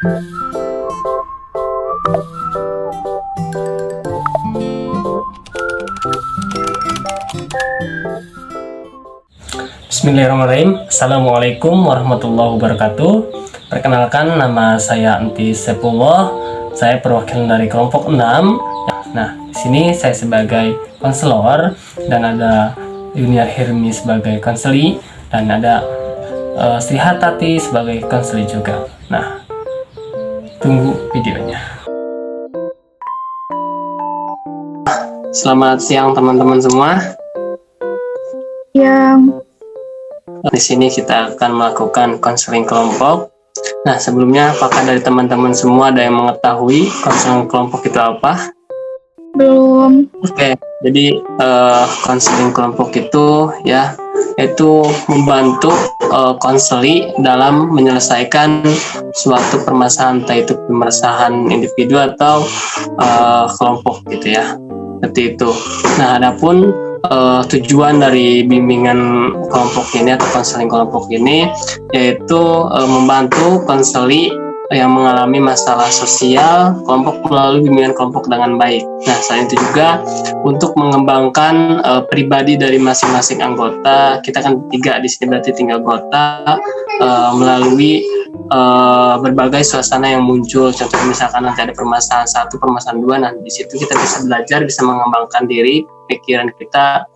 Bismillahirrahmanirrahim. Assalamualaikum warahmatullahi wabarakatuh. Perkenalkan, nama saya Enti Sepullah. Saya perwakilan dari kelompok 6. Nah, di sini saya sebagai konselor dan ada Junior Hirmi sebagai konseli dan ada Sri Hatati sebagai konseli juga. Nah, tunggu videonya. Selamat siang teman-teman semua. Di sini kita akan melakukan konseling kelompok. Nah, sebelumnya apakah dari teman-teman semua ada yang mengetahui konseling kelompok itu apa? Belum. Oke, jadi konseling kelompok itu itu membantu konseli dalam menyelesaikan suatu permasalahan, entah itu permasalahan individu atau kelompok gitu ya. Seperti itu. Nah, adapun tujuan dari bimbingan kelompok ini atau konseling kelompok ini yaitu membantu konseli yang mengalami masalah sosial kelompok melalui bimbingan kelompok dengan baik. Nah, selain itu juga untuk mengembangkan pribadi dari masing-masing anggota. Kita kan 3 di sini, berarti 3 anggota melalui berbagai suasana yang muncul. Contoh misalkan nanti ada permasalahan 1, permasalahan 2, nah di situ kita bisa belajar, bisa mengembangkan diri, pikiran kita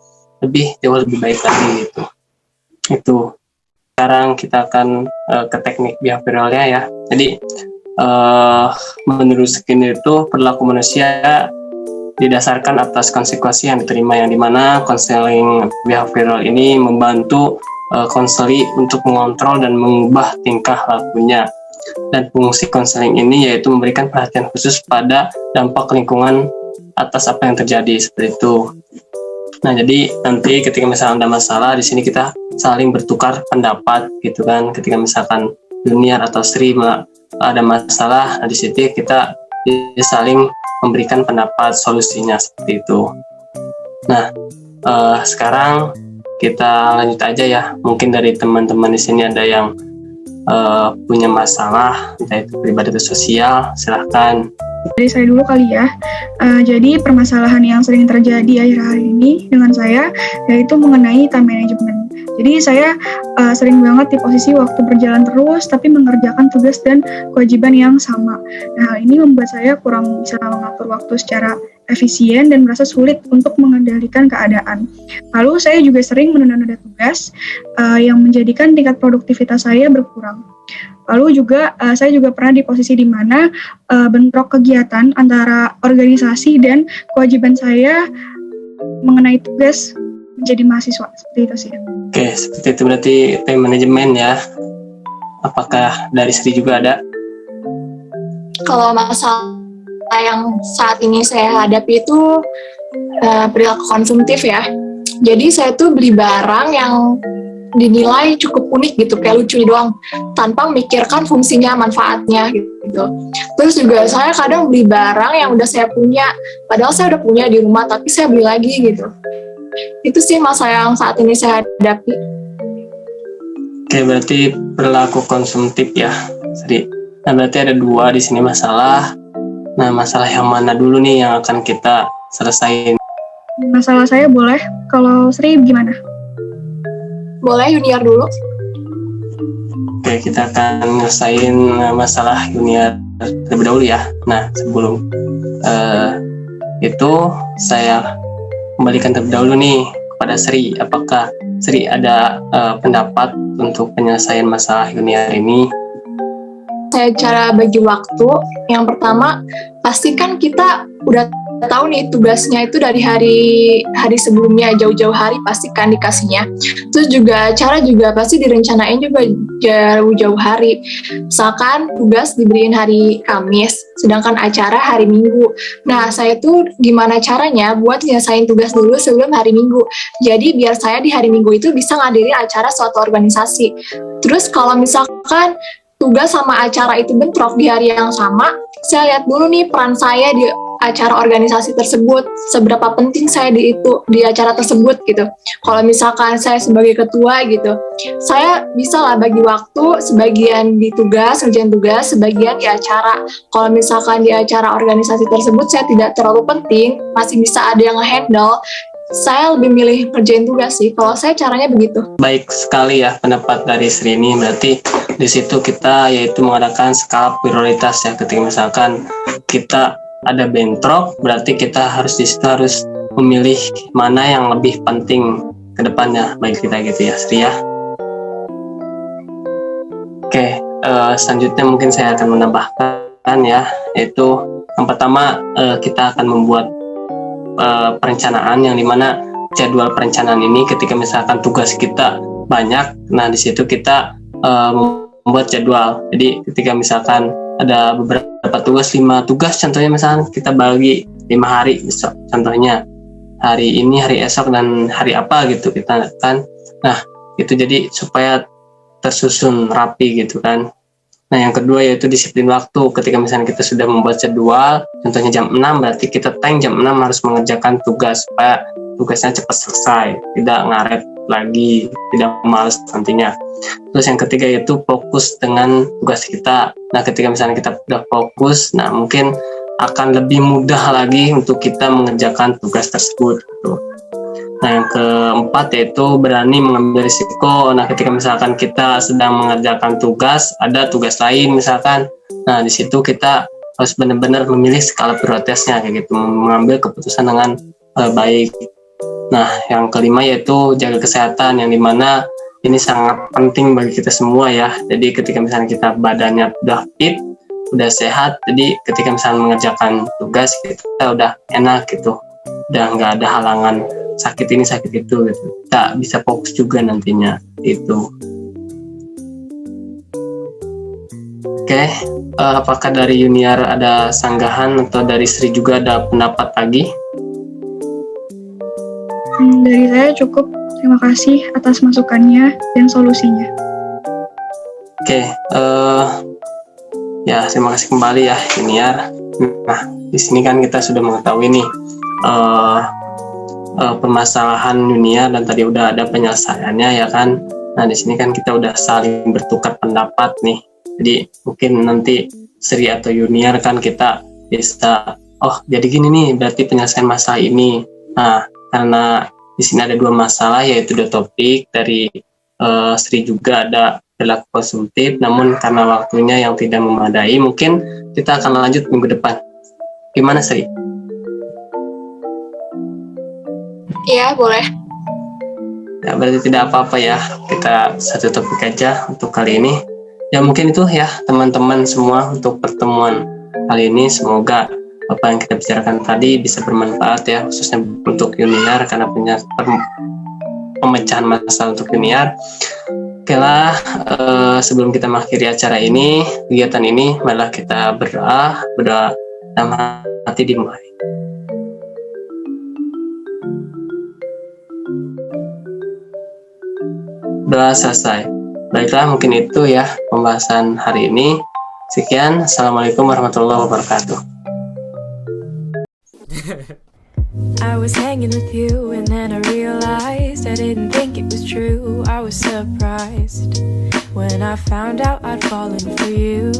jauh lebih baik lagi gitu. Itu. Sekarang kita akan ke teknik behavioralnya ya. Jadi menurut Skinner itu perilaku manusia didasarkan atas konsekuensi yang diterima, yang dimana konseling behavioral ini membantu konseli untuk mengontrol dan mengubah tingkah lakunya. Dan fungsi konseling ini yaitu memberikan perhatian khusus pada dampak lingkungan atas apa yang terjadi, seperti itu. Nah, jadi nanti ketika misalnya ada masalah di sini kita saling bertukar pendapat gitu kan. Ketika misalkan Junior atau Sri ada masalah, nah di situ kita saling memberikan pendapat solusinya, seperti itu. Nah, sekarang kita lanjut aja ya. Mungkin dari teman-teman di sini ada yang punya masalah, entah itu pribadi atau sosial, silahkan. Dari saya dulu kali ya. Jadi permasalahan yang sering terjadi akhir-akhir ini dengan saya yaitu mengenai time management. Jadi saya sering banget di posisi waktu berjalan terus tapi mengerjakan tugas dan kewajiban yang sama. Nah, hal ini membuat saya kurang bisa mengatur waktu secara efisien dan merasa sulit untuk mengendalikan keadaan. Lalu saya juga sering menunda-nunda tugas yang menjadikan tingkat produktivitas saya berkurang. Lalu juga saya juga pernah di posisi di mana bentrok kegiatan antara organisasi dan kewajiban saya mengenai tugas menjadi mahasiswa, seperti itu sih. Oke, seperti itu berarti time management ya. Apakah dari Sri juga ada? Kalau masalah yang saat ini saya hadapi itu perilaku konsumtif ya. Jadi saya tuh beli barang yang dinilai cukup unik gitu, kayak lucu doang, tanpa memikirkan fungsinya, manfaatnya gitu. Terus juga saya kadang beli barang yang udah saya punya, padahal saya udah punya di rumah, tapi saya beli lagi gitu. Itu sih masalah yang saat ini saya hadapi. Oke, berarti perilaku konsumtif ya, Sri. Nah, berarti ada 2 di sini masalah. Nah, masalah yang mana dulu nih yang akan kita selesaiin? Masalah saya boleh, kalau Sri gimana? Boleh Junior dulu. Oke, kita akan nyelesain masalah Junior terlebih dahulu ya. Nah, sebelum itu saya kembalikan terlebih dahulu nih kepada Sri. Apakah Sri ada pendapat untuk penyelesaian masalah Junior ini? Saya cara bagi waktu, yang pertama pastikan kita udah tahu nih tugasnya itu dari hari sebelumnya, jauh-jauh hari pastikan dikasihnya. Terus juga cara juga pasti direncanain juga jauh-jauh hari. Misalkan tugas diberiin hari Kamis, sedangkan acara hari Minggu. Nah, saya tuh gimana caranya buat nyelesain tugas dulu sebelum hari Minggu. Jadi biar saya di hari Minggu itu bisa ngadirin acara suatu organisasi. Terus kalau misalkan tugas sama acara itu bentrok di hari yang sama, saya lihat dulu nih peran saya di acara organisasi tersebut, seberapa penting saya di acara tersebut gitu. Kalau misalkan saya sebagai ketua gitu, saya bisa lah bagi waktu, sebagian di tugas, ngerjain tugas, sebagian di acara. Kalau misalkan di acara organisasi tersebut saya tidak terlalu penting, masih bisa ada yang nge-handle, saya lebih milih ngerjain tugas sih. Kalau saya caranya begitu. Baik sekali ya pendapat dari Sri ini. Berarti di situ kita yaitu mengadakan skala prioritas ya. Ketika misalkan kita ada bentrok, berarti kita harus di situ harus memilih mana yang lebih penting ke depannya bagi kita gitu ya, Sri ya. Oke, selanjutnya mungkin saya akan menambahkan ya, yaitu yang pertama kita akan membuat perencanaan yang dimana jadwal perencanaan ini ketika misalkan tugas kita banyak, nah di situ kita membuat jadwal. Jadi ketika misalkan ada beberapa tugas, 5 tugas contohnya, misalkan kita bagi 5 hari contohnya, hari ini, hari esok, dan hari apa gitu kita kan. Nah itu jadi supaya tersusun rapi gitu kan. Nah yang kedua yaitu disiplin waktu. Ketika misalnya kita sudah membuat jadwal, contohnya jam 6, berarti kita jam 6 harus mengerjakan tugas supaya tugasnya cepat selesai, tidak ngaret lagi, tidak malas nantinya. Terus yang ketiga yaitu fokus dengan tugas kita. Nah ketika misalnya kita sudah fokus, nah mungkin akan lebih mudah lagi untuk kita mengerjakan tugas tersebut gitu. Nah yang keempat yaitu berani mengambil risiko. Nah ketika misalkan kita sedang mengerjakan tugas, ada tugas lain misalkan, nah di situ kita harus benar-benar memilih skala prioritasnya kayak gitu, mengambil keputusan dengan baik. Nah yang kelima yaitu jaga kesehatan, yang dimana ini sangat penting bagi kita semua ya. Jadi ketika misalnya kita badannya udah fit, udah sehat, jadi ketika misalnya mengerjakan tugas kita udah enak gitu, udah nggak ada halangan sakit ini sakit itu gitu, kita bisa fokus juga nantinya itu. Oke, apakah dari Yuniar ada sanggahan atau dari Sri juga ada pendapat lagi? Dari saya cukup. Terima kasih atas masukannya dan solusinya. Oke, ya terima kasih kembali ya Yuniar. Nah di sini kan kita sudah mengetahui nih permasalahan Yuniar dan tadi udah ada penyelesaiannya ya kan. Nah di sini kan kita udah saling bertukar pendapat nih. Jadi mungkin nanti Sri atau Yuniar kan kita bisa, oh jadi gini nih berarti penyelesaian masalah ini. Nah karena di sini ada 2 masalah, yaitu 2 topik dari Sri juga ada perilaku konsumtif, namun karena waktunya yang tidak memadai, mungkin kita akan lanjut minggu depan. Gimana Sri? Iya, boleh. Ya, berarti tidak apa-apa ya, kita satu topik aja untuk kali ini. Ya mungkin itu ya teman-teman semua untuk pertemuan kali ini. Semoga apa yang kita bicarakan tadi bisa bermanfaat ya, khususnya untuk Yuniar karena punya pemecahan masalah untuk Yuniar. Oke lah, sebelum kita mengakhiri acara ini, kegiatan ini, marilah kita berdoa dalam hati dimulai. Doa selesai. Baiklah, mungkin itu ya pembahasan hari ini. Sekian, Assalamualaikum warahmatullahi wabarakatuh. I was hanging with you and then I realized I didn't think it was true. I was surprised when I found out I'd fallen for you.